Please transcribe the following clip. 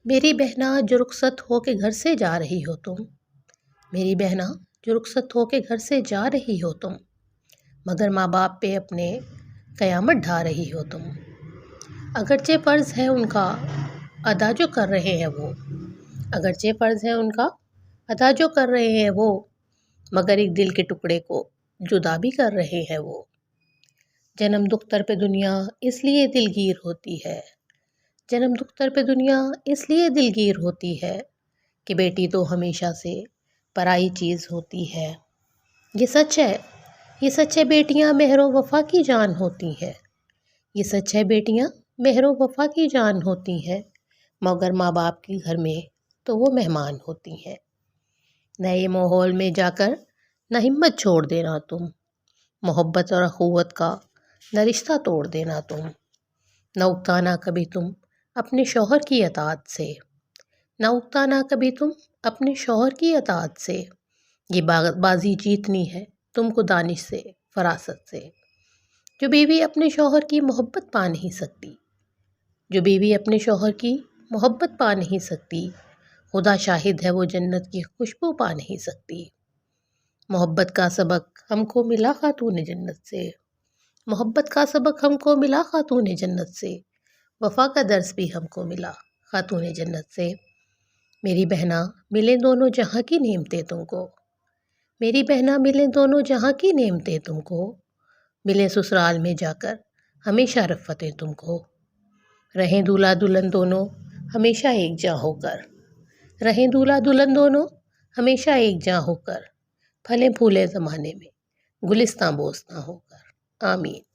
میری بہنا جو رخصت ہو کے گھر سے جا رہی ہو تم، میری بہنا جو رخصت ہو کے گھر سے جا رہی ہو تم، مگر ماں باپ پہ اپنے قیامت ڈھا رہی ہو تم۔ اگرچہ فرض ہے ان کا ادا جو کر رہے ہیں وہ، اگرچہ فرض ہے ان کا ادا جو کر رہے ہیں وہ، مگر ایک دل کے ٹکڑے کو جدا بھی کر رہے ہیں وہ۔ جنم دختر پہ دنیا اس لیے دلگیر ہوتی ہے، جنم دختر پہ دنیا اس لیے دلگیر ہوتی ہے کہ بیٹی تو ہمیشہ سے پرائی چیز ہوتی ہے۔ یہ سچ ہے، یہ سچ ہے، بیٹیاں مہر و وفا کی جان ہوتی ہے، یہ سچ ہے، بیٹیاں مہر و وفا کی جان ہوتی ہیں، مگر ماں باپ کے گھر میں تو وہ مہمان ہوتی ہیں۔ نئے ماحول میں جا کر نہ ہمت چھوڑ دینا تم، محبت اور اخوت کا نہ رشتہ توڑ دینا تم، نہ اکتانا کبھی تم اپنے شوہر کی اطاعت سے، نہ اکتانا کبھی تم اپنے شوہر کی اطاعت سے۔ یہ بازی جیتنی ہے تم کو دانش سے، فراست سے۔ جو بیوی اپنے شوہر کی محبت پا نہیں سکتی، جو بیوی اپنے شوہر کی محبت پا نہیں سکتی، خدا شاہد ہے وہ جنت کی خوشبو پا نہیں سکتی۔ محبت کا سبق ہم کو ملا خاتون جنت سے، محبت کا سبق ہم کو ملا خاتون جنت سے، وفا کا درس بھی ہم کو ملا خاتون جنت سے۔ میری بہنا ملیں دونوں جہاں کی نعمتیں تم کو، میری بہنا ملیں دونوں جہاں کی نعمتیں تم کو، ملیں سسرال میں جا کر ہمیشہ رفتیں تم کو۔ رہیں دولہا دلہن دونوں ہمیشہ ایک جاں ہو کر، رہیں دولہا دلہن دونوں ہمیشہ ایک جاں ہو کر، پھلیں پھولیں زمانے میں گلستاں بوستاں ہو کر۔ آمین۔